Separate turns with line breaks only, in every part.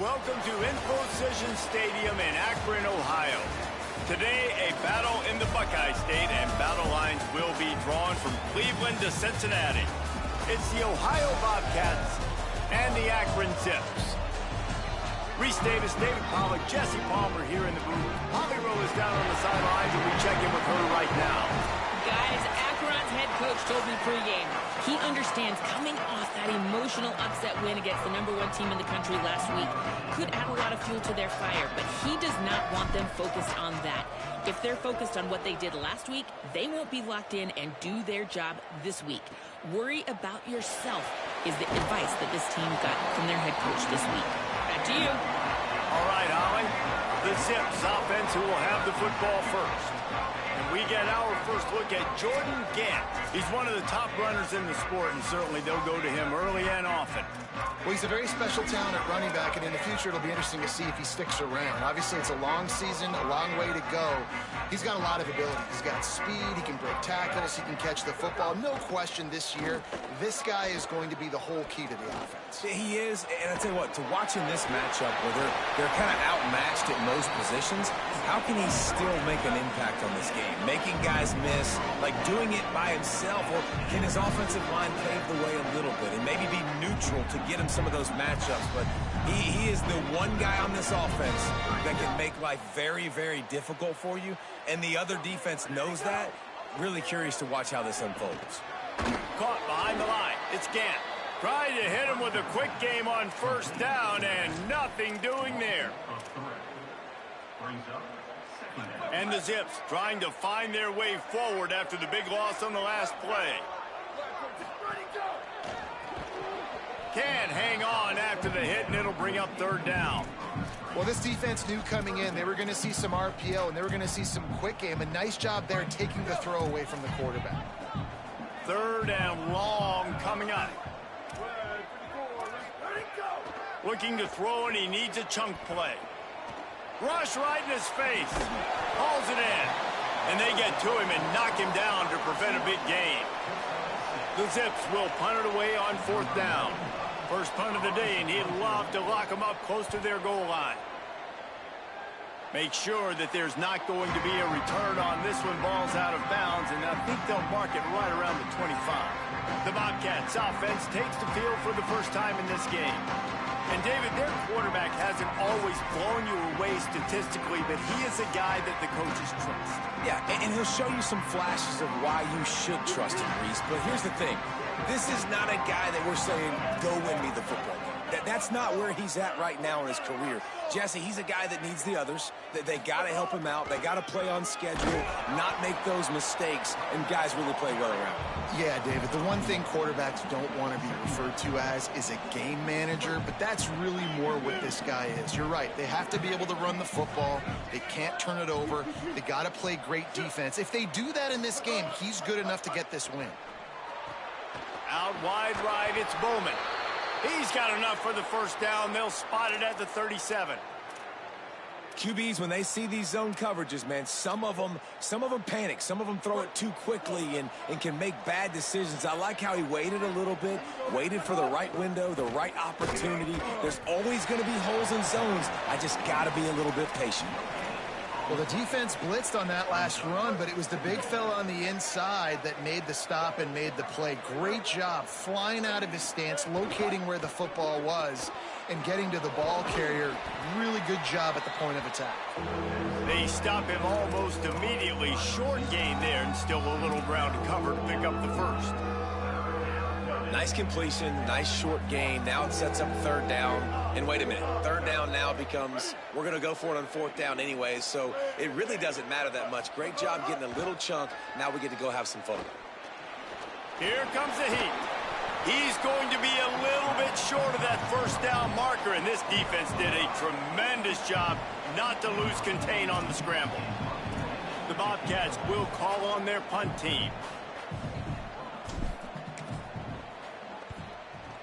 Welcome to Infocision Stadium in Akron, Ohio. Today, a battle in the Buckeye State, and battle lines will be drawn from Cleveland to Cincinnati. It's the Ohio Bobcats and the Akron Zips. Reese Davis, David Pollack, Jesse Palmer here in the booth. Holly Rowe is down on the sidelines, and we check in with her right now.
Guys, Akron's head coach told me pregame he understands coming off that emotional upset win against the #1 team in the country last week could add a lot of fuel to their fire, but he does not want them focused on that. If they're focused on what they did last week, they won't be locked in and do their job this week. Worry about yourself is the advice that this team got from their head coach this week. Back to you.
All right, Holly. The Zips offense who will have the football first. And we get our first look at Jordan Gant. He's one of the top runners in the sport, and certainly they'll go to him early and often.
Well, he's a very special talent at running back, and in the future it'll be interesting to see if he sticks around. Obviously, it's a long season, a long way to go. He's got a lot of ability. He's got speed, he can break tackles, he can catch the football. No question this year, this guy is going to be the whole key to the offense.
He is, and I tell you what, to watch in this matchup where they're kind of outmatched at most positions, how can he still make an impact on this game? Making guys miss, like doing it by himself, or can his offensive line pave the way a little bit and maybe be neutral to get him some of those matchups? But he is the one guy on this offense that can make life very, very difficult for you, and the other defense knows that. Really curious to watch how this unfolds.
Caught behind the line. It's Gant. Trying to hit him with a quick game on first down, and nothing doing there. And the Zips trying to find their way forward after the big loss on the last play. Can't hang on after the hit, and it'll bring up third down.
Well, this defense knew coming in they were going to see some RPO, and they were going to see some quick game. A nice job there taking the throw away from the quarterback.
Third and long coming up. Looking to throw, and he needs a chunk play. Rush right in his face. Hauls it in. And they get to him and knock him down to prevent a big gain. The Zips will punt it away on fourth down. First punt of the day, and he'd love to lock them up close to their goal line. Make sure that there's not going to be a return on this one. Ball's out of bounds, and I think they'll mark it right around the 25. The Bobcats offense takes the field for the first time in this game. And, David, their quarterback hasn't always blown you away statistically, but he is a guy that the coaches trust.
Yeah, and he'll show you some flashes of why you should trust him, Reese. But here's the thing. This is not a guy that we're saying, go win me the football game. That's not where he's at right now in his career. Jesse, he's a guy that needs the others. They got to help him out. They got to play on schedule, not make those mistakes, and guys really play well around him.
Yeah, David, the one thing quarterbacks don't want to be referred to as is a game manager, but that's really more what this guy is. You're right. They have to be able to run the football. They can't turn it over. They got to play great defense. If they do that in this game, he's good enough to get this win.
Out wide right, it's Bowman. He's got enough for the first down. They'll spot it at the 37.
QBs, when they see these zone coverages, man, some of them panic. Some of them throw it too quickly and can make bad decisions. I like how he waited a little bit, waited for the right window, the right opportunity. There's always going to be holes in zones. I just got to be a little bit patient.
Well, the defense blitzed on that last run, but it was the big fella on the inside that made the stop and made the play. Great job flying out of his stance, locating where the football was, and getting to the ball carrier. Really good job at the point of attack.
They stop him almost immediately. Short gain there, and still a little ground to cover to pick up the first.
Nice completion, nice short gain. Now it sets up third down. And wait a minute, third down now becomes, we're going to go for it on fourth down anyways, so it really doesn't matter that much. Great job getting a little chunk. Now we get to go have some fun.
Here comes the heat. He's going to be a little bit short of that first down marker, and this defense did a tremendous job not to lose contain on the scramble. The Bobcats will call on their punt team.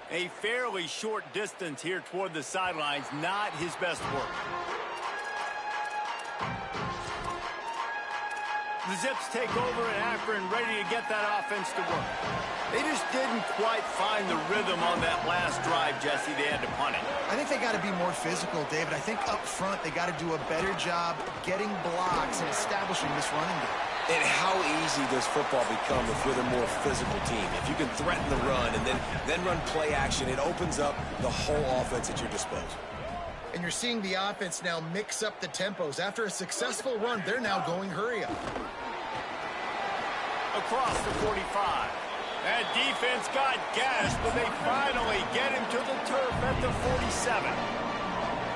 A fairly short distance here toward the sidelines, not his best work. The Zips take over in Akron, ready to get that offense to work. They just didn't quite find the rhythm on that last drive, Jesse. They had to punt it.
I think they got to be more physical, David. I think up front they got to do a better job getting blocks and establishing this running game.
And how easy does football become if you're the more physical team? If you can threaten the run and then run play action, it opens up the whole offense at your disposal.
And you're seeing the offense now mix up the tempos. After a successful run, they're now going hurry up.
Across the 45. That defense got gashed, but they finally get him to the turf at the 47.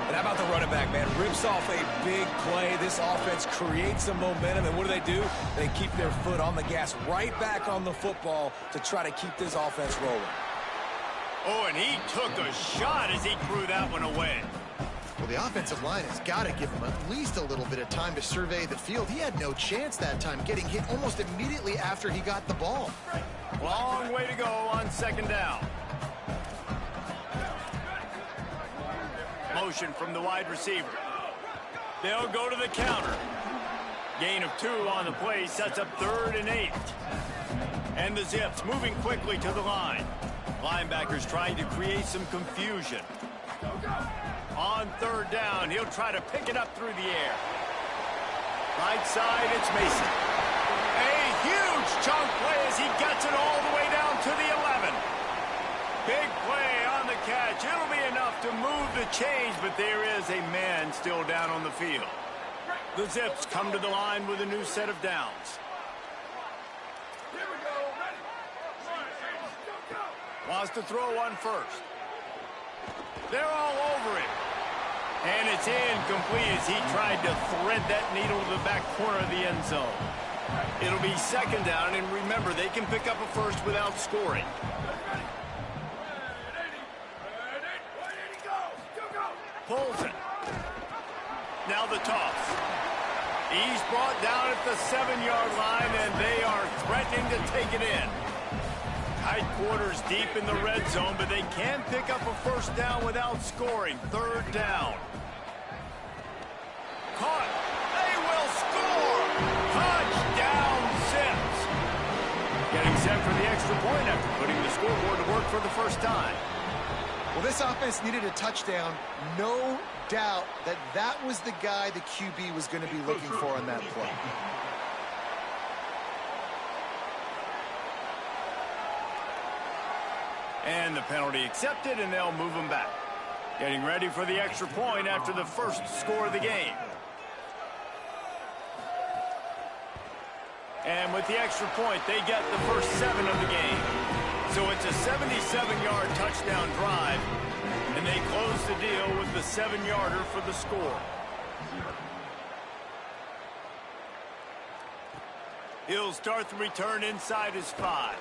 And how about the running back, man? Rips off a big play. This offense creates some momentum, and what do? They keep their foot on the gas, right back on the football to try to keep this offense rolling.
Oh, and he took a shot as he threw that one away.
Well, the offensive line has got to give him at least a little bit of time to survey the field. He had no chance that time, getting hit almost immediately after he got the ball.
Long way to go on second down. Motion from the wide receiver. They'll go to the counter. Gain of 2 on the play sets up 3rd and 8. And the Zips moving quickly to the line. Linebackers trying to create some confusion. On 3rd down, he'll try to pick it up through the air. Right side, it's Mason. A huge chunk play as he gets it all the way down to the 11. Big play on the catch. It'll be enough to move the chains, but there is a man still down on the field. The Zips come to the line with a new set of downs. Wants to throw one first. They're all over it. And it's incomplete as he tried to thread that needle to the back corner of the end zone. It'll be 2nd down, and remember, they can pick up a first without scoring. Pulls it. Now the toss. He's brought down at the 7-yard line, and they are threatening to take it in. Tight quarters deep in the red zone, but they can pick up a first down without scoring. 3rd down. Caught. They will score. Touchdown, Zips. Getting set for the extra point after putting the scoreboard to work for the first time.
Well, this offense needed a touchdown. No doubt that that was the guy the QB was going to be looking for on that play.
And the penalty accepted, and they'll move them back. Getting ready for the extra point after the first score of the game. And with the extra point, they get the first 7 of the game. So it's a 77-yard touchdown drive, and they close the deal with the 7-yarder for the score. He'll start the return inside his 5.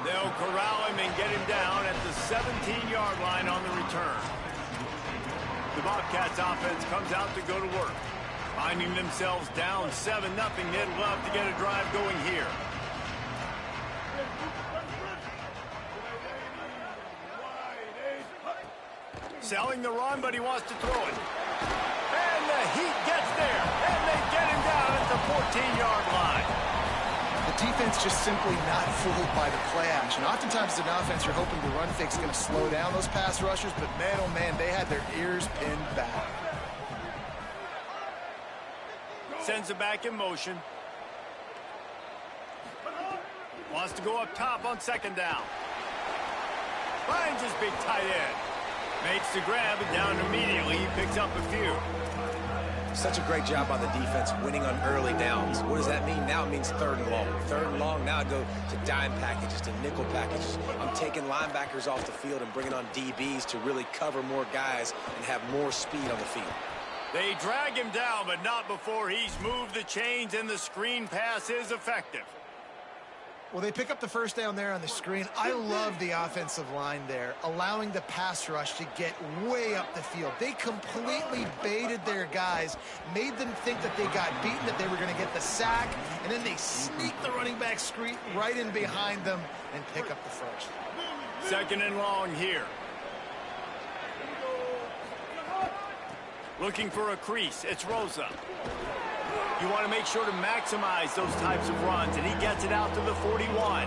They'll corral him and get him down at the 17-yard line on the return. The Bobcats offense comes out to go to work. Finding themselves down 7-0, they'd love to get a drive going here. Selling the run, but he wants to throw it. And the Heat gets there, and they get him down at the 14-yard line.
The defense just simply not fooled by the play action. Oftentimes, as an offense, you're hoping the run fake's going to slow down those pass rushers, but man, oh man, they had their ears pinned back.
Sends it back in motion. Wants to go up top on 2nd down. Finds his big tight end. Makes the grab and down immediately. He picks up a few.
Such a great job by the defense winning on early downs. What does that mean? Now it means 3rd and long. 3rd and long, now I go to dime packages, to nickel packages. I'm taking linebackers off the field and bringing on DBs to really cover more guys and have more speed on the field.
They drag him down, but not before he's moved the chains, and the screen pass is effective.
Well, they pick up the first down there on the screen. I love the offensive line there, allowing the pass rush to get way up the field. They completely baited their guys, made them think that they got beaten, that they were going to get the sack, and then they sneak the running back screen right in behind them and pick up the first.
2nd and long here. Looking for a crease. It's Rosa. You want to make sure to maximize those types of runs, and he gets it out to the 41.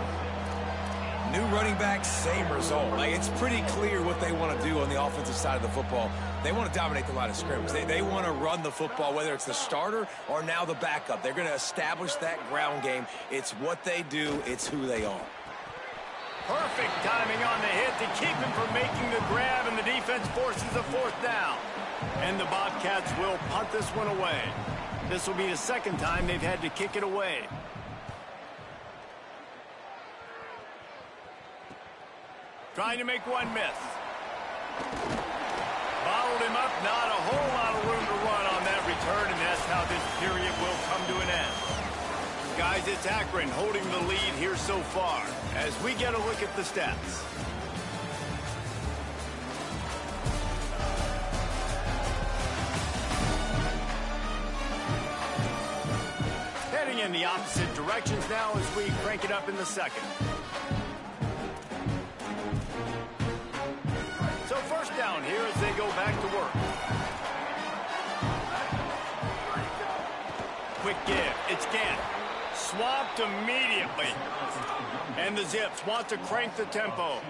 New running back, same result. Like, it's pretty clear what they want to do on the offensive side of the football. They want to dominate the line of scrimmage. They want to run the football, whether it's the starter or now the backup. They're going to establish that ground game. It's what they do. It's who they are.
Perfect timing on the hit to keep him from making the grab, and the defense forces a 4th down. And the Bobcats will punt this one away. This will be the 2nd time they've had to kick it away. Trying to make one miss. Bottled him up, not a whole lot of room to run on that return, and that's how this period will come to an end. Guys, it's Akron holding the lead here so far as we get a look at the stats. Heading in the opposite directions now as we crank it up in the 2nd. So 1st down here as they go back to work. Quick give. It's Gant. Swamped immediately. And the Zips want to crank the tempo.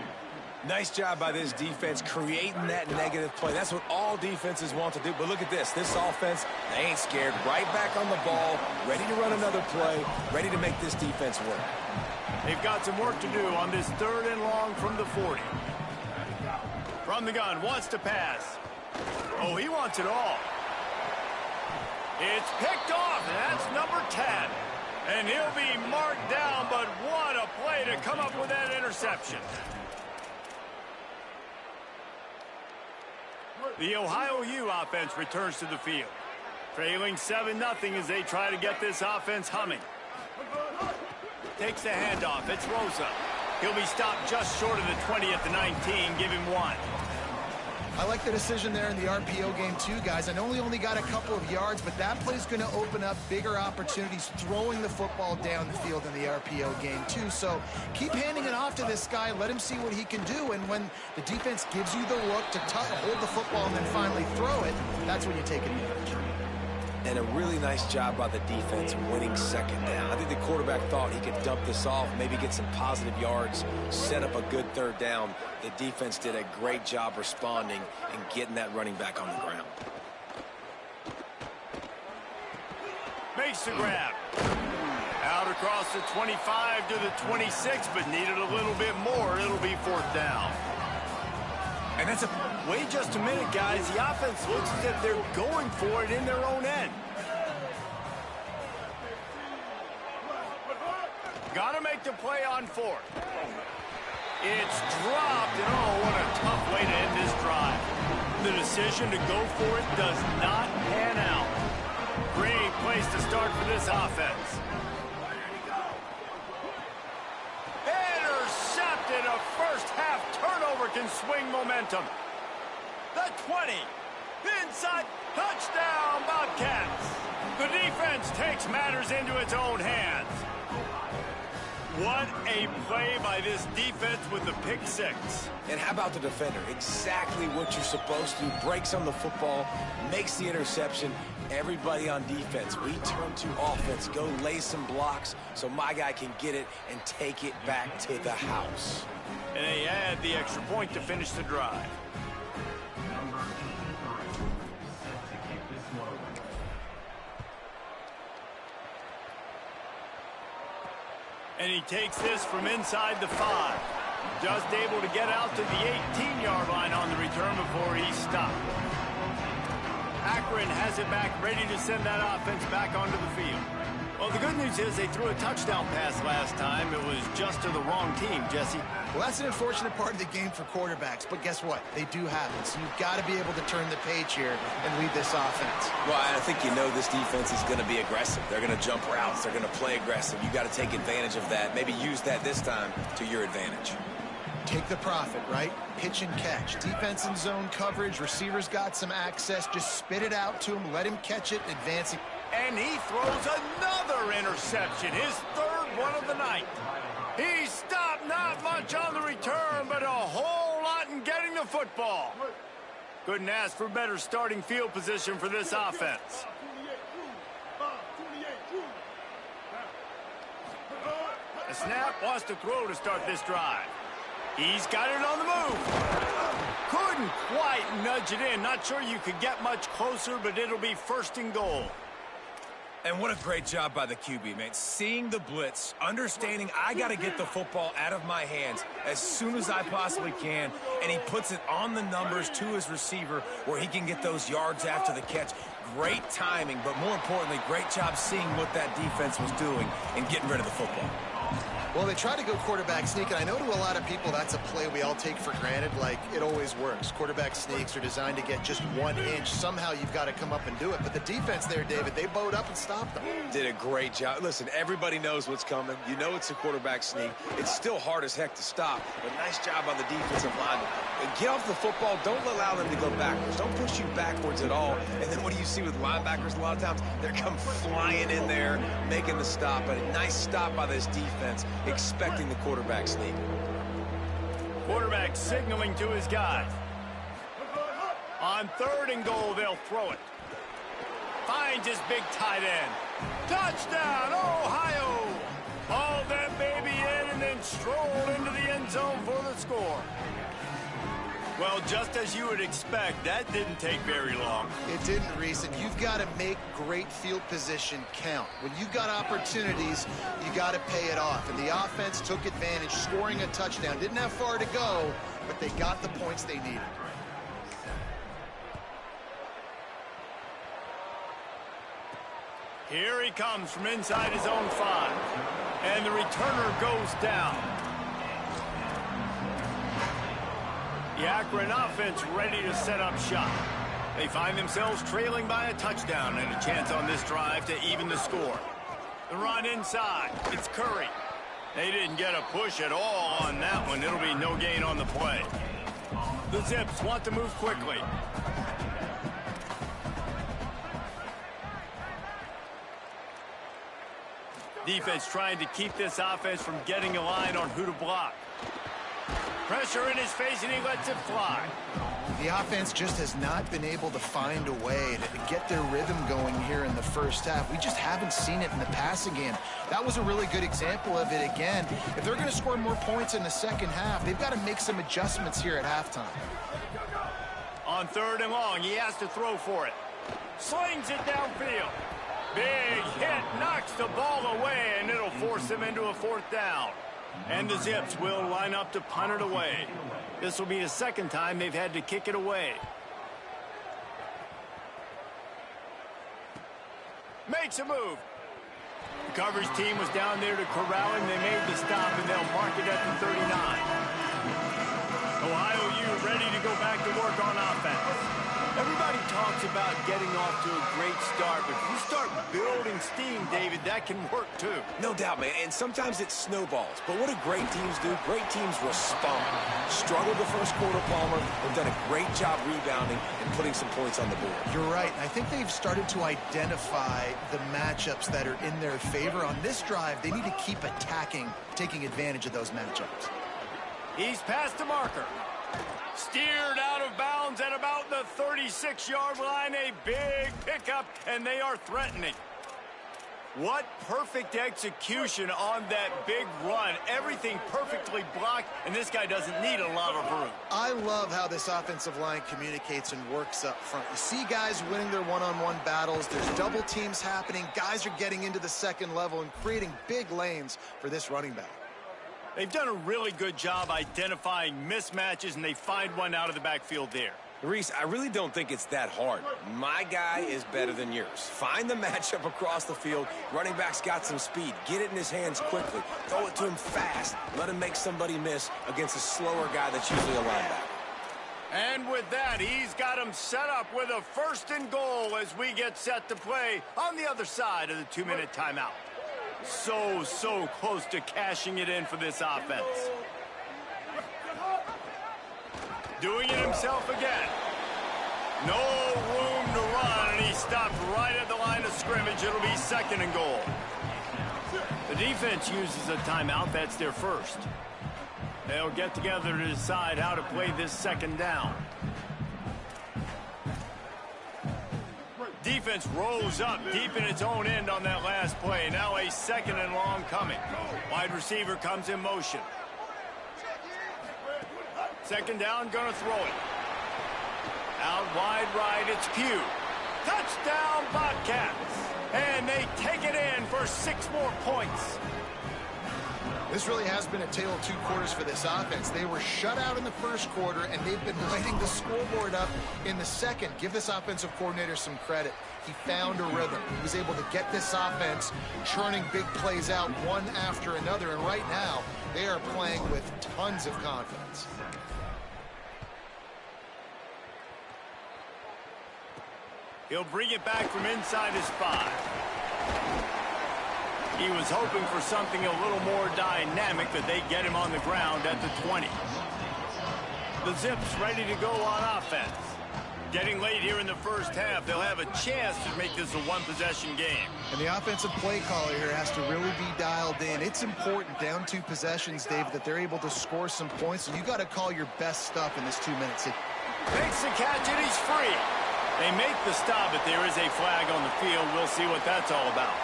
Nice job by this defense creating that negative play. That's what all defenses want to do. But look at this. This offense, they ain't scared. Right back on the ball, ready to run another play, ready to make this defense work.
They've got some work to do on this 3rd and long from the 40. From the gun, wants to pass. Oh, he wants it all. It's picked off, and that's number 10. And he'll be marked down, but what a play to come up with that interception. The Ohio U offense returns to the field. Trailing 7-0 as they try to get this offense humming. Takes the handoff. It's Rosa. He'll be stopped just short of the 20 at the 19. Give him 1.
I like the decision there in the RPO game too, guys. I know he only got a couple of yards, but that play's going to open up bigger opportunities throwing the football down the field in the RPO game too. So keep handing it off to this guy. Let him see what he can do. And when the defense gives you the look to hold the football and then finally throw it, that's when you take advantage.
And a really nice job by the defense winning 2nd down. I think the quarterback thought he could dump this off, maybe get some positive yards, set up a good 3rd down. The defense did a great job responding and getting that running back on the ground.
Makes the grab. Out across the 25 to the 26, but needed a little bit more. It'll be 4th down. And that's a... Wait just a minute, guys. The offense looks as if they're going for it in their own end. Got to make the play on 4th. It's dropped, and oh, what a tough way to end this drive. The decision to go for it does not pan out. Great place to start for this offense. Intercepted. A first-half turnover can swing momentum. The 20. Inside. Touchdown, Bobcats. The defense takes matters into its own hands. What a play by this defense with the pick 6.
And how about the defender? Exactly what you're supposed to do. Breaks on the football, makes the interception. Everybody on defense, we turn to offense. Go lay some blocks so my guy can get it and take it back to the house.
And they add the extra point to finish the drive. And he takes this from inside the 5. Just able to get out to the 18-yard line on the return before he's stopped. Akron has it back, ready to send that offense back onto the field. Well, the good news is they threw a touchdown pass last time. It was just to the wrong team, Jesse.
Well, that's an unfortunate part of the game for quarterbacks, but guess what? They do happen, so you've got to be able to turn the page here and lead this offense.
Well, I think you know this defense is going to be aggressive. They're going to jump routes. They're going to play aggressive. You got to take advantage of that. Maybe use that this time to your advantage.
Take the profit, right? Pitch and catch. Defense and zone coverage. Receivers got some access. Just spit it out to him. Let him catch it, advancing.
And he throws another interception, his 3rd one of the night. He stopped not much on the return, but a whole lot in getting the football. Couldn't ask for better starting field position for this offense. A snap, wants to throw to start this drive. He's got it on the move. Couldn't quite nudge it in. Not sure you could get much closer, but it'll be 1st and goal.
And what a great job by the QB, man. Seeing the blitz, understanding I got to get the football out of my hands as soon as I possibly can, and he puts it on the numbers to his receiver where he can get those yards after the catch. Great timing, but more importantly, great job seeing what that defense was doing and getting rid of the football.
Well, they try to go quarterback sneak, and I know to a lot of people that's a play we all take for granted, like it always works. Quarterback sneaks are designed to get just 1 inch. Somehow you've got to come up and do it. But the defense there, David, they bowed up and stopped them.
Did a great job. Listen, everybody knows what's coming. You know it's a quarterback sneak. It's still hard as heck to stop, but nice job on the defensive line. Get off the football. Don't allow them to go backwards. Don't push you backwards at all. And then what do you see with linebackers a lot of times? They're come flying in there, making the stop. But a nice stop by this defense, expecting the quarterback sneak.
Quarterback signaling to his guys. On 3rd and goal, they'll throw it. Finds his big tight end. Touchdown, Ohio! Haul that baby in and then stroll into the end zone for the score. Well, just as you would expect, that didn't take very long.
It didn't, Reese, and you've got to make great field position count. When you've got opportunities, you got to pay it off. And the offense took advantage, scoring a touchdown. Didn't have far to go, but they got the points they needed.
Here he comes from inside his own 5. And the returner goes down. The Akron offense ready to set up shop. They find themselves trailing by a touchdown and a chance on this drive to even the score. The run inside. It's Curry. They didn't get a push at all on that one. It'll be no gain on the play. The Zips want to move quickly. Defense trying to keep this offense from getting a line on who to block. Pressure in his face, and he lets it fly.
The offense just has not been able to find a way to get their rhythm going here in the first half. We just haven't seen it in the passing game. That was a really good example of it again. If they're going to score more points in the second half, they've got to make some adjustments here at halftime.
On 3rd and long, he has to throw for it. Slings it downfield. Big hit, knocks the ball away, and it'll force him into a 4th down. And the Zips will line up to punt it away. This will be the 2nd time they've had to kick it away. Makes a move. The coverage team was down there to corral him. They made the stop, and they'll mark it at the 39. Ohio U ready to go back to work on offense. Everybody talks about getting off to a great start, but if you start building steam, David, that can work too.
No doubt, man, and sometimes it snowballs. But what do great teams do? Great teams respond. Struggled the first quarter, Palmer. They've done a great job rebounding and putting some points on the board.
You're right. I think they've started to identify the matchups that are in their favor. On this drive, they need to keep attacking, taking advantage of those matchups.
He's past the marker. Steered out of bounds at about the 36-yard line. A big pickup, and they are threatening. What perfect execution on that big run. Everything perfectly blocked, and this guy doesn't need a lot of room.
I love how this offensive line communicates and works up front. You see guys winning their one-on-one battles. There's double teams happening. Guys are getting into the second level and creating big lanes for this running back.
They've done a really good job identifying mismatches, and they find one out of the backfield there.
Reese, I really don't think it's that hard. My guy is better than yours. Find the matchup across the field. Running back's got some speed. Get it in his hands quickly. Throw it to him fast. Let him make somebody miss against a slower guy that's usually a linebacker.
And with that, he's got him set up with a 1st and goal as we get set to play on the other side of the 2-minute timeout. So close to cashing it in for this offense. Doing it himself again. No room to run, and he stopped right at the line of scrimmage. It'll be 2nd and goal. The defense uses a timeout. That's their first. They'll get together to decide how to play this 2nd down. Defense defense rose up deep in its own end on that last play. Now a 2nd and long coming. Wide receiver comes in motion. 2nd down, gonna throw it. Out wide right, it's Pugh. Touchdown, Bobcats. And they take it in for 6 more points.
This really has been a tale of 2 quarters for this offense. They were shut out in the 1st quarter, and they've been lighting the scoreboard up in the 2nd. Give this offensive coordinator some credit. He found a rhythm. He was able to get this offense churning big plays out one after another, and right now they are playing with tons of confidence.
He'll bring it back from inside his 5. He was hoping for something a little more dynamic, that they get him on the ground at the 20. The Zips ready to go on offense. Getting late here in the 1st half, they'll have a chance to make this a 1-possession game.
And the offensive play caller here has to really be dialed in. It's important, down 2 possessions, Dave, that they're able to score some points. And you got to call your best stuff in this 2 minutes.
Makes the catch, and he's free. They make the stop, but there is a flag on the field. We'll see what that's all about.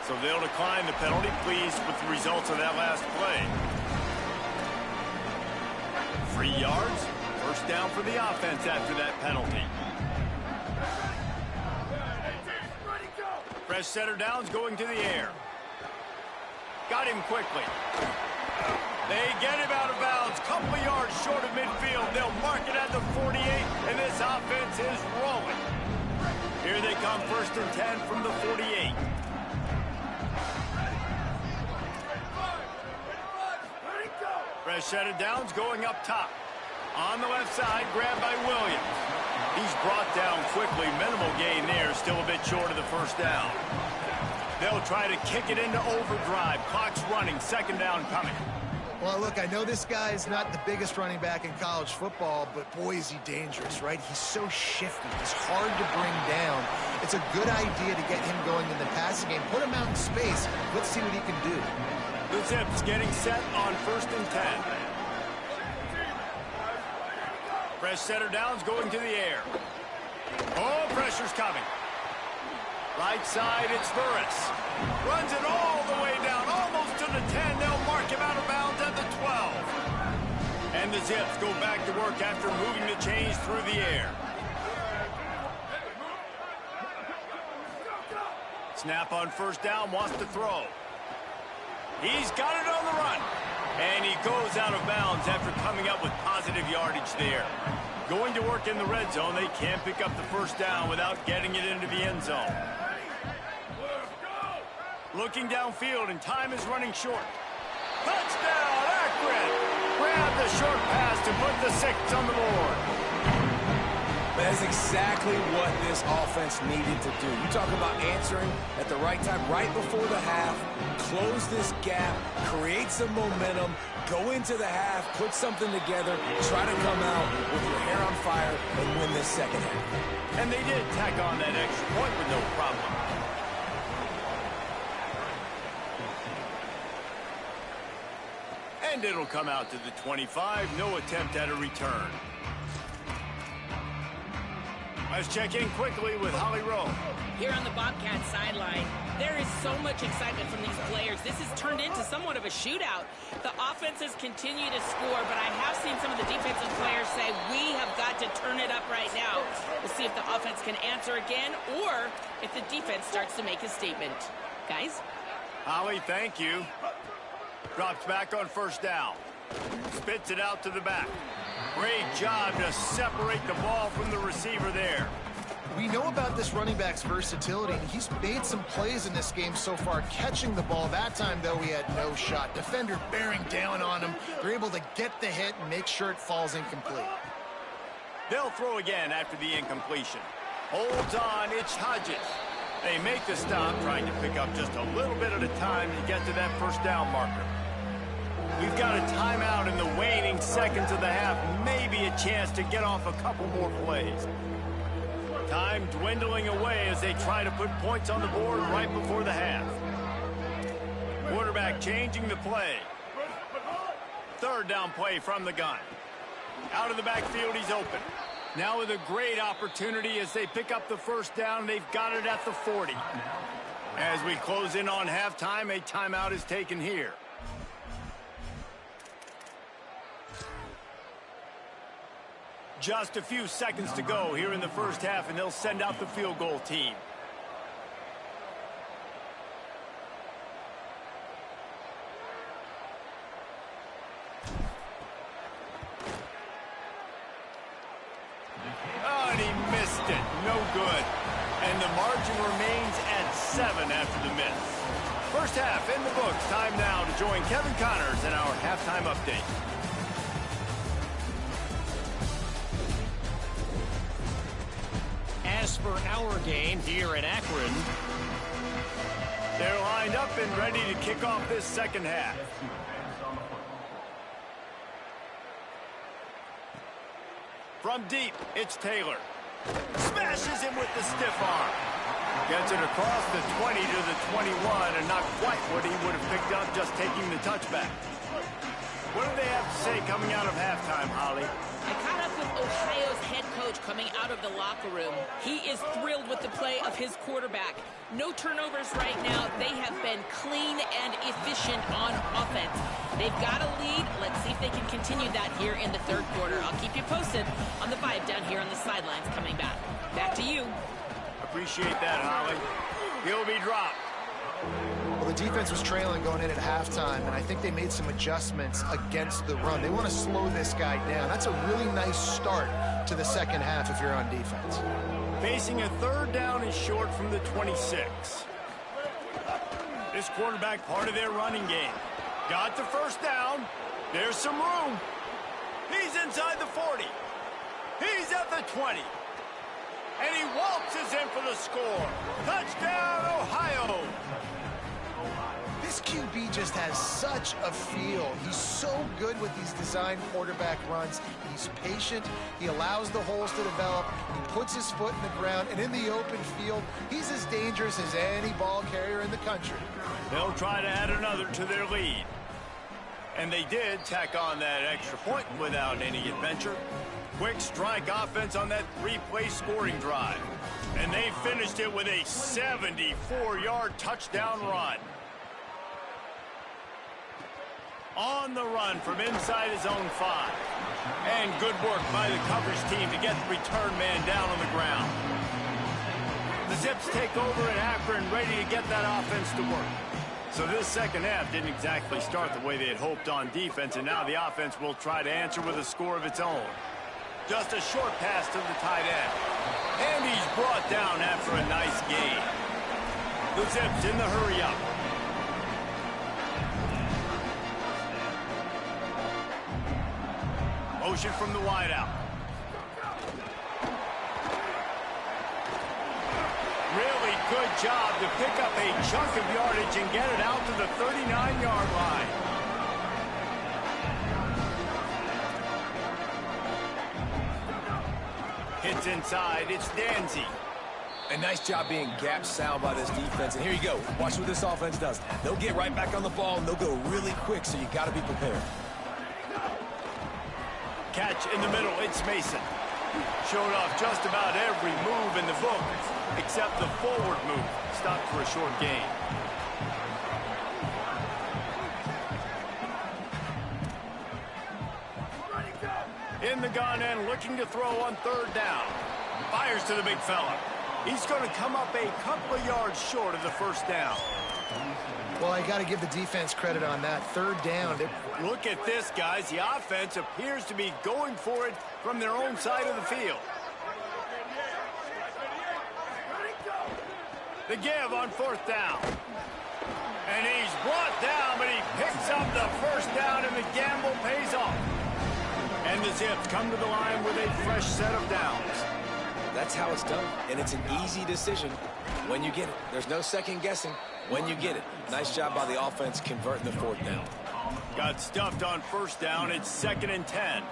So they'll decline the penalty, pleased with the results of that last play. 3 yards, 1st down for the offense after that penalty. Fresh center downs going to the air. Got him quickly. They get him out of bounds, couple of yards short of midfield. They'll mark it at the 48, and this offense is rolling. Here they come, 1st and 10 from the 48. Fresh set of downs going up top. On the left side, grabbed by Williams. He's brought down quickly. Minimal gain there, still a bit short of the 1st down. They'll try to kick it into overdrive. Clock's running, 2nd down coming.
Well, look, I know this guy is not the biggest running back in college football, but boy, is he dangerous, right? He's so shifty. He's hard to bring down. It's a good idea to get him going in the passing game. Put him out in space. Let's see what he can do.
The Zips getting set on 1st and 10. Fresh setter downs going to the air. Oh, pressure's coming. Right side, it's Burris. Runs it all the way down, almost to the 10. They'll mark him out of bounds at the 12. And the Zips go back to work after moving the chains through the air. Snap on 1st down, wants to throw. He's got it on the run. And he goes out of bounds after coming up with positive yardage there. Going to work in the red zone. They can't pick up the 1st down without getting it into the end zone. Looking downfield, and time is running short. Touchdown, Akron! Grab the short pass to put the 6 on the board.
That's exactly what this offense needed to do. You talk about answering at the right time, right before the half, close this gap, create some momentum, go into the half, put something together, try to come out with your hair on fire and win this 2nd half.
And they did tack on that extra point with no problem. And it'll come out to the 25. No attempt at a return. Let's check in quickly with Holly Rowe.
Here on the Bobcats sideline, there is so much excitement from these players. This has turned into somewhat of a shootout. The offenses continue to score, but I have seen some of the defensive players say, we have got to turn it up right now. We'll see if the offense can answer again or if the defense starts to make a statement. Guys?
Holly, thank you. Drops back on 1st down. Spits it out to the back. Great job to separate the ball from the receiver there.
We know about this running back's versatility. He's made some plays in this game so far, catching the ball. That time, though, he had no shot. Defender bearing down on him. They're able to get the hit and make sure it falls incomplete.
They'll throw again after the incompletion. Holds on, it's Hodges. They make the stop, trying to pick up just a little bit at a time to get to that 1st down marker. We've got a timeout in the waning seconds of the half. Maybe a chance to get off a couple more plays. Time dwindling away as they try to put points on the board right before the half. Quarterback changing the play. third down play from the gun. Out of the backfield, he's open. Now with a great opportunity as they pick up the first down, they've got it at the 40. As we close in on halftime, a timeout is taken here. Just a few seconds to go here in the first half, and they'll send out the field goal team. Oh, and he missed it. No good. And the margin remains at 7 after the miss. First half in the books. Time now to join Kevin Connors in our halftime update.
As for our game here in Akron,
they're lined up and ready to kick off this second half. From deep, it's Taylor. Smashes him with the stiff arm. Gets it across the 20 to the 21, and not quite what he would have picked up just taking the touchback. What do they have to say coming out of halftime, Holly?
I caught up with Ohio's head coach coming out of the locker room. He is thrilled with the play of his quarterback. No turnovers right now. They have been clean and efficient on offense. They've got a lead. Let's see if they can continue that here in the third quarter. I'll keep you posted on the vibe down here on the sidelines coming back. Back to you.
Appreciate that, Holly. He'll be dropped.
Well, the defense was trailing going in at halftime, and I think they made some adjustments against the run. They want to slow this guy down. That's a really nice start to the second half if you're on defense.
Facing a third down is short from the 26. This quarterback part of their running game. Got the first down. There's some room. He's inside the 40. He's at the 20. And he waltzes in for the score. Touchdown, Ohio.
This QB just has such a feel. He's so good with these design quarterback runs. He's patient. He allows the holes to develop. He puts his foot in the ground. And in the open field, he's as dangerous as any ball carrier in the country.
They'll try to add another to their lead. And they did tack on that extra point without any adventure. Quick strike offense on that three-play scoring drive. And they finished it with a 74-yard touchdown run. On the run from inside his own 5. And good work by the coverage team to get the return man down on the ground. The Zips take over at Akron, ready to get that offense to work. So this second half didn't exactly start the way they had hoped on defense, and now the offense will try to answer with a score of its own. Just a short pass to the tight end. And he's brought down after a nice gain. The Zips in the hurry-up. Motion from the wideout. Really good job to pick up a chunk of yardage and get it out to the 39-yard line. Hits inside. It's Danzy.
A nice job being gap sound by this defense. And here you go. Watch what this offense does. They'll get right back on the ball, and they'll go really quick, so you got to be prepared.
Catch in the middle. It's Mason. Showed off just about every move in the book, except the forward move. Stopped for a short gain. In the gun and looking to throw on third down. Fires to the big fella. He's going to come up a couple of yards short of the first down.
Well, I got to give the defense credit on that. Third down.
Look at this, guys. The offense appears to be going for it from their own side of the field. The give on fourth down. And he's brought down, but he picks up the first down, and the gamble pays off. And the Zips come to the line with a fresh set of downs.
That's how it's done, and it's an easy decision when you get it. There's no second guessing when you get it. Nice job by the offense converting the fourth down.
Got stuffed on first down. It's 2nd and 10.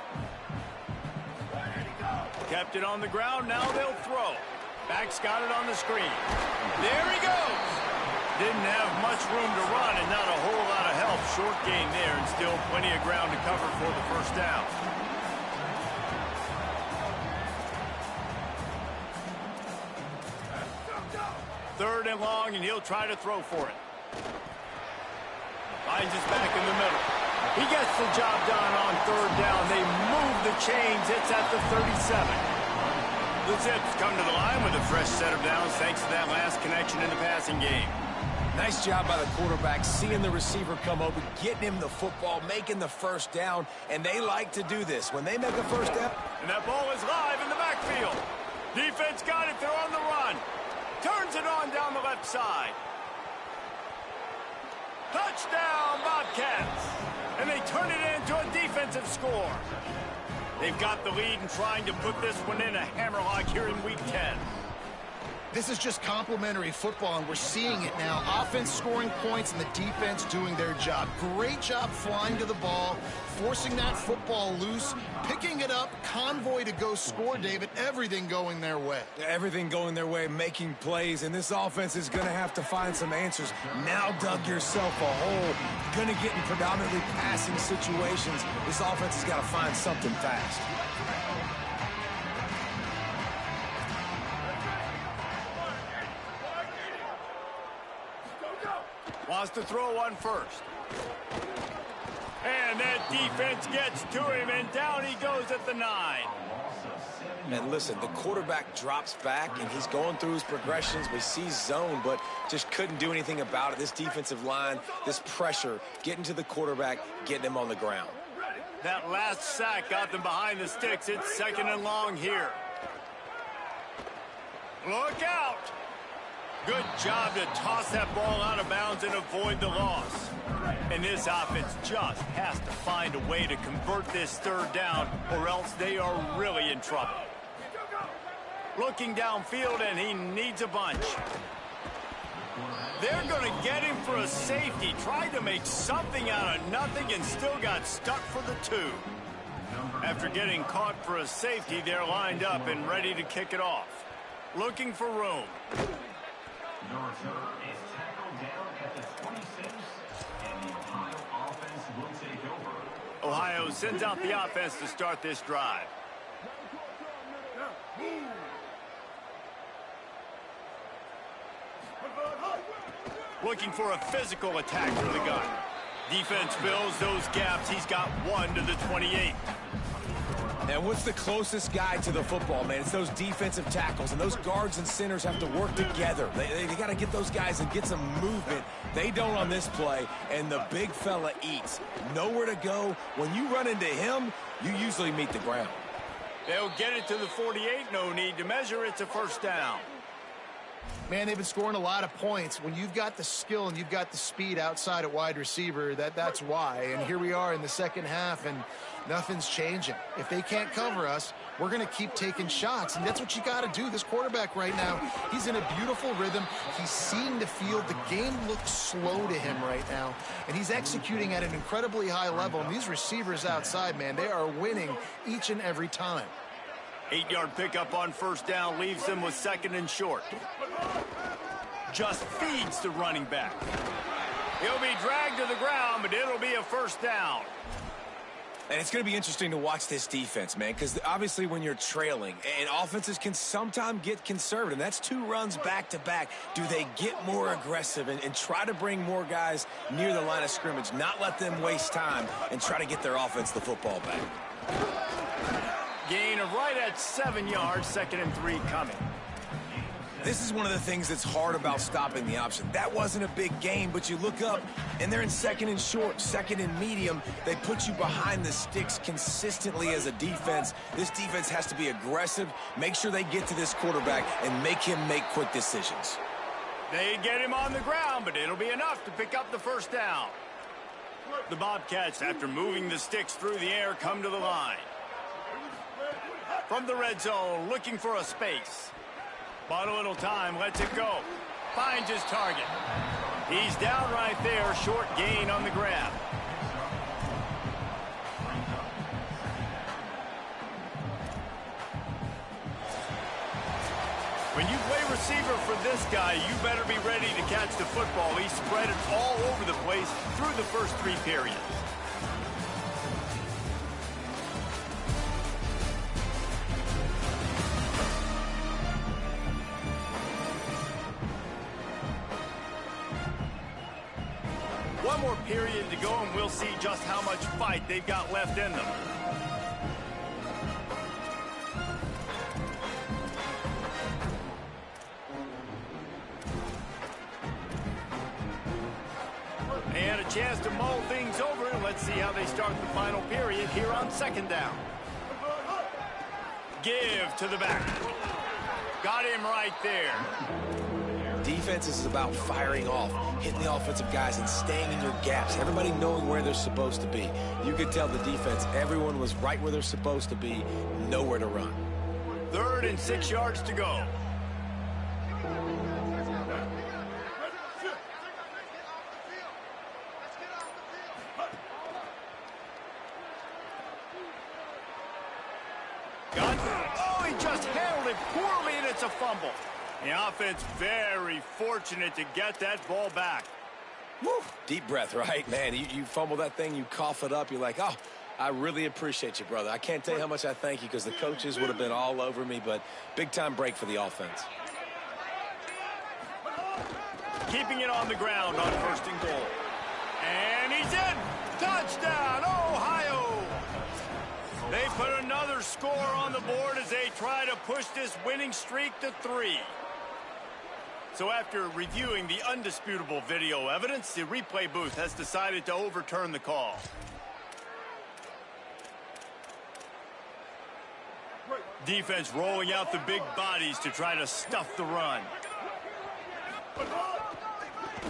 Kept it on the ground. Now they'll throw. Back's got it on the screen. There he goes. Didn't have much room to run and not a whole lot of help. Short gain there and still plenty of ground to cover for the first down. Third and long, and he'll try to throw for it. Finds his back in the middle. He gets the job done on third down. They move the chains. It's at the 37. The Zips come to the line with a fresh set of downs thanks to that last connection in the passing game.
Nice job by the quarterback, seeing the receiver come open, getting him the football, making the first down, and they like to do this. When they make a first down.
And that ball is live in the backfield. Defense got it. They're on the run. Turns it on down the left side. Touchdown, Bobcats. And they turn it into a defensive score. They've got the lead and trying to put this one in a hammerlock here in Week 10.
This is just complimentary football, and we're seeing it now. Offense scoring points and the defense doing their job. Great job flying to the ball, forcing that football loose, picking it up, convoy to go score, David. Everything going their way.
Everything going their way, making plays, and this offense is going to have to find some answers. Now dug yourself a hole. Going to get in predominantly passing situations. This offense has got to find something fast.
Wants to throw one first. And that defense gets to him, and down he goes at the 9.
And listen, the quarterback drops back, and he's going through his progressions. We see zone, but just couldn't do anything about it. This defensive line, this pressure, getting to the quarterback, getting him on the ground.
That last sack got them behind the sticks. It's second and long here. Look out! Good job to toss that ball out of bounds and avoid the loss. And this offense just has to find a way to convert this third down, or else they are really in trouble. Looking downfield, and he needs a bunch. They're going to get him for a safety. Tried to make something out of nothing and still got stuck for the 2. After getting caught for a safety, they're lined up and ready to kick it off. Looking for room.
Northern is tackled down at the 26, and the Ohio offense will take over.
Ohio sends out the offense to start this drive. Looking for a physical attack from the gun. Defense fills those gaps. He's got one to the 28.
And what's the closest guy to the football, man? It's those defensive tackles, and those guards and centers have to work together. They got to get those guys and get some movement. They don't on this play, and the big fella eats. Nowhere to go. When you run into him, you usually meet the ground.
They'll get it to the 48. No need to measure. It's a first down.
Man, they've been scoring a lot of points. When you've got the skill and you've got the speed outside at wide receiver, that's why. And here we are in the second half, and nothing's changing. If they can't cover us, we're going to keep taking shots, and that's what you got to do. This quarterback right now, he's in a beautiful rhythm. He's seeing the field. The game looks slow to him right now, and he's executing at an incredibly high level. And these receivers outside, man, they are winning each and every time.
8-yard pickup on first down leaves them with second and short. Just feeds the running back. He'll be dragged to the ground, but it'll be a first down.
And it's going to be interesting to watch this defense, man, because obviously when you're trailing, and offenses can sometimes get conservative, and that's 2 runs back-to-back. Do they get more aggressive and try to bring more guys near the line of scrimmage, not let them waste time, and try to get their offense the football back?
Gain of right at 7 yards, second and 3 coming.
This is one of the things that's hard about stopping the option. That wasn't a big gain, but you look up, and they're in second and short, second and medium. They put you behind the sticks consistently as a defense. This defense has to be aggressive, make sure they get to this quarterback, and make him make quick decisions.
They get him on the ground, but it'll be enough to pick up the first down. The Bobcats, after moving the sticks through the air, come to the line. From the red zone, looking for a space. But a little time, lets it go. Finds his target. He's down right there, short gain on the grab. When you play receiver for this guy, you better be ready to catch the football. He spread it all over the place through the first 3 periods. One more period to go, and we'll see just how much fight they've got left in them. And a chance to mull things over, and let's see how they start the final period here on 2nd down. Give to the back. Got him right there.
Defense is about firing off, hitting the offensive guys, and staying in your gaps. Everybody knowing where they're supposed to be. You could tell the defense, everyone was right where they're supposed to be, nowhere to run.
3rd and 6 yards to go. Oh, he just handled it poorly, and it's a fumble. The offense very fortunate to get that ball back.
Woo. Deep breath, right? Man, you fumble that thing, you cough it up, you're like, oh, I really appreciate you, brother. I can't tell you how much I thank you because the coaches would have been all over me, but big-time break for the offense.
Keeping it on the ground on 1st and goal. And he's in. Touchdown, Ohio! They put another score on the board as they try to push this winning streak to 3. So after reviewing the undisputable video evidence, the replay booth has decided to overturn the call. Defense rolling out the big bodies to try to stuff the run.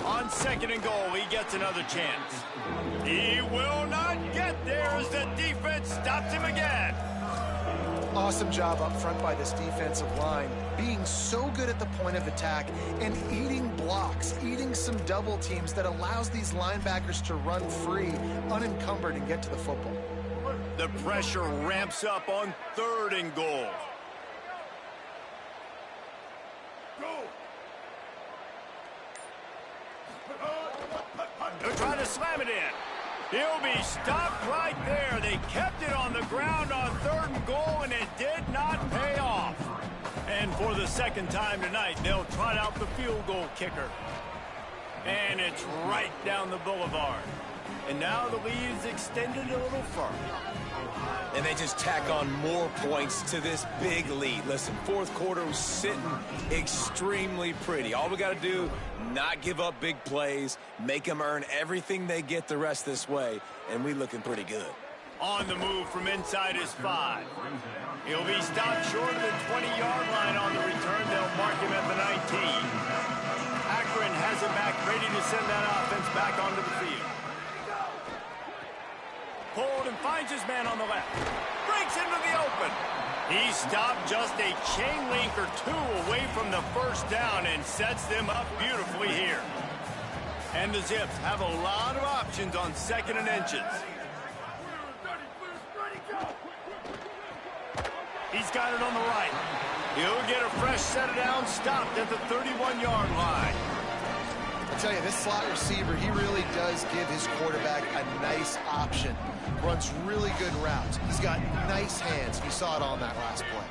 On 2nd and goal, he gets another chance. He will not get there as the defense stops him again.
Awesome job up front by this defensive line, being so good at the point of attack and eating blocks, eating some double teams that allows these linebackers to run free, unencumbered, and get to the football.
The pressure ramps up on 3rd and goal. They're trying to slam it in. He'll be stopped right there. They kept it on the ground on 3rd and goal, and it did not pay off. And for the 2nd time tonight, they'll trot out the field goal kicker. And it's right down the boulevard. And now the lead is extended a little further.
And they just tack on more points to this big lead. Listen, 4th quarter was sitting extremely pretty. All we got to do, not give up big plays, make them earn everything they get the rest this way, and we looking pretty good.
On the move from inside his 5. He'll be stopped short of the 20-yard line on the return. They'll mark him at the 19. Akron has it back, ready to send that offense back onto the field. Pulled and finds his man on the left. Breaks into the open. He stopped just a chain link or 2 away from the 1st down and sets them up beautifully here. And the Zips have a lot of options on 2nd and inches. He's got it on the right. He'll get a fresh set of downs, stopped at the 31-yard line.
I tell you, this slot receiver, he really does give his quarterback a nice option. Runs really good routes. He's got nice hands. You saw it on that last play.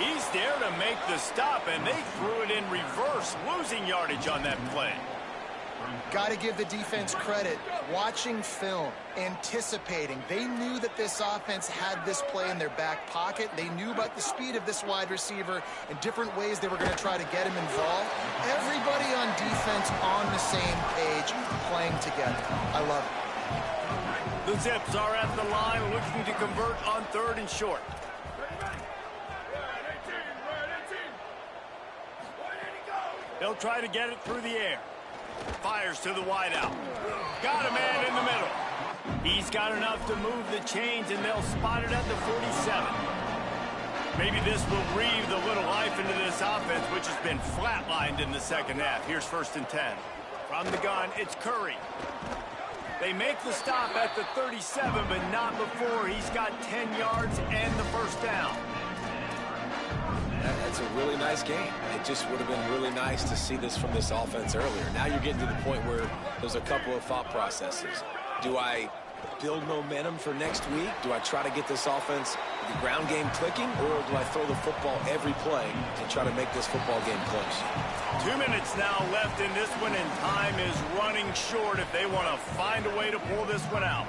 He's there to make the stop, and they threw it in reverse, losing yardage on that play.
Got to give the defense credit. Watching film, anticipating. They knew that this offense had this play in their back pocket. They knew about the speed of this wide receiver and different ways they were going to try to get him involved. Everybody on defense on the same page, playing together. I love it.
The Zips are at the line looking to convert on 3rd and short. They'll try to get it through the air. Fires to the wideout. Got a man in the middle. He's got enough to move the chains, and they'll spot it at the 47. Maybe this will breathe a little life into this offense, which has been flatlined in the 2nd half. Here's 1st and 10. From the gun, it's Curry. They make the stop at the 37, but not before he's got 10 yards and the first down.
That's a really nice game. It just would have been really nice to see this from this offense earlier. Now you're getting to the point where there's a couple of thought processes. Do I build momentum for next week? Do I try to get this offense, the ground game clicking, or do I throw the football every play and try to make this football game close?
2 minutes now left in this one, and time is running short if they want to find a way to pull this one out.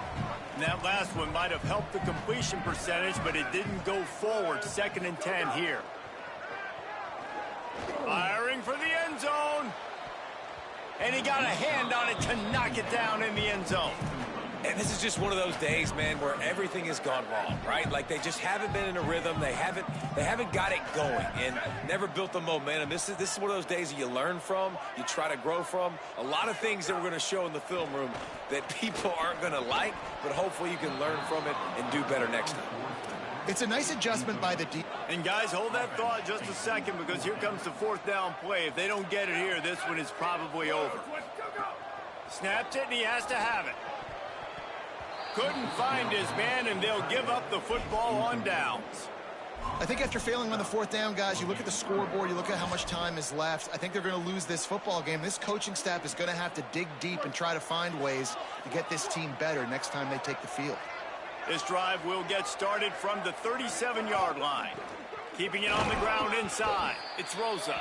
And that last one might have helped the completion percentage, but it didn't go forward. 2nd and 10 here. Firing for the end zone. And he got a hand on it to knock it down in the end zone.
And this is just one of those days, man, where everything has gone wrong, right? Like they just haven't been in a rhythm. They haven't got it going and never built the momentum. This is one of those days that you learn from, you try to grow from. A lot of things that we're going to show in the film room that people aren't going to like, but hopefully you can learn from it and do better next time.
It's a nice adjustment by the defense.
And guys, hold that thought just a second, because here comes the 4th down play. If they don't get it here, this one is probably over. Snapped it, and he has to have it. Couldn't find his man, and they'll give up the football on downs.
I think after failing on the 4th down, guys, you look at the scoreboard, you look at how much time is left. I think they're going to lose this football game. This coaching staff is going to have to dig deep and try to find ways to get this team better next time they take the field.
This drive will get started from the 37-yard line. Keeping it on the ground inside. It's Rosa.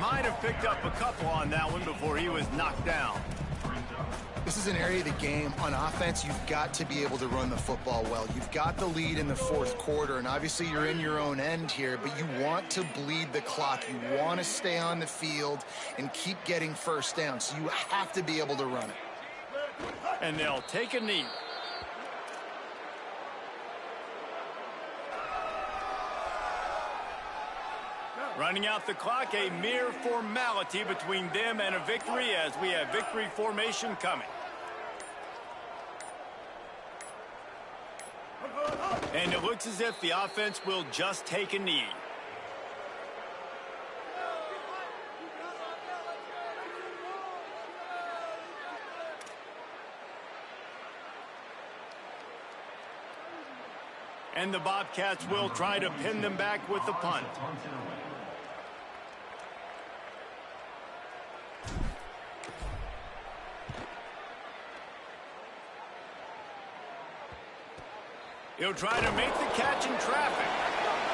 Might have picked up a couple on that one before he was knocked down.
This is an area of the game. On offense, you've got to be able to run the football well. You've got the lead in the 4th quarter, and obviously you're in your own end here, but you want to bleed the clock. You want to stay on the field and keep getting first down, so you have to be able to run it.
And they'll take a knee. Running out the clock, a mere formality between them and a victory, as we have victory formation coming. And it looks as if the offense will just take a knee. And the Bobcats will try to pin them back with the punt. He'll try to make the catch in traffic.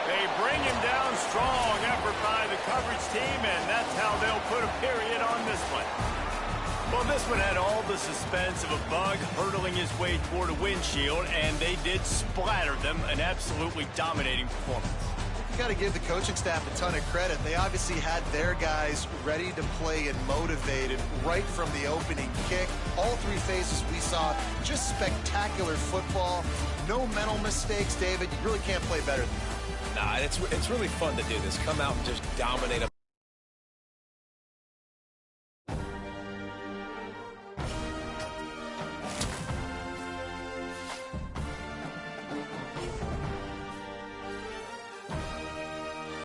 They bring him down. Strong effort by the coverage team, and that's how they'll put a period on this one. Well, this one had all the suspense of a bug hurtling his way toward a windshield, and they did splatter them. An absolutely dominating performance.
You got to give the coaching staff a ton of credit. They obviously had their guys ready to play and motivated right from the opening kick. All 3 phases we saw, just spectacular football. No mental mistakes, David. You really can't play better than that.
Nah, it's really fun to do this. Come out and just dominate a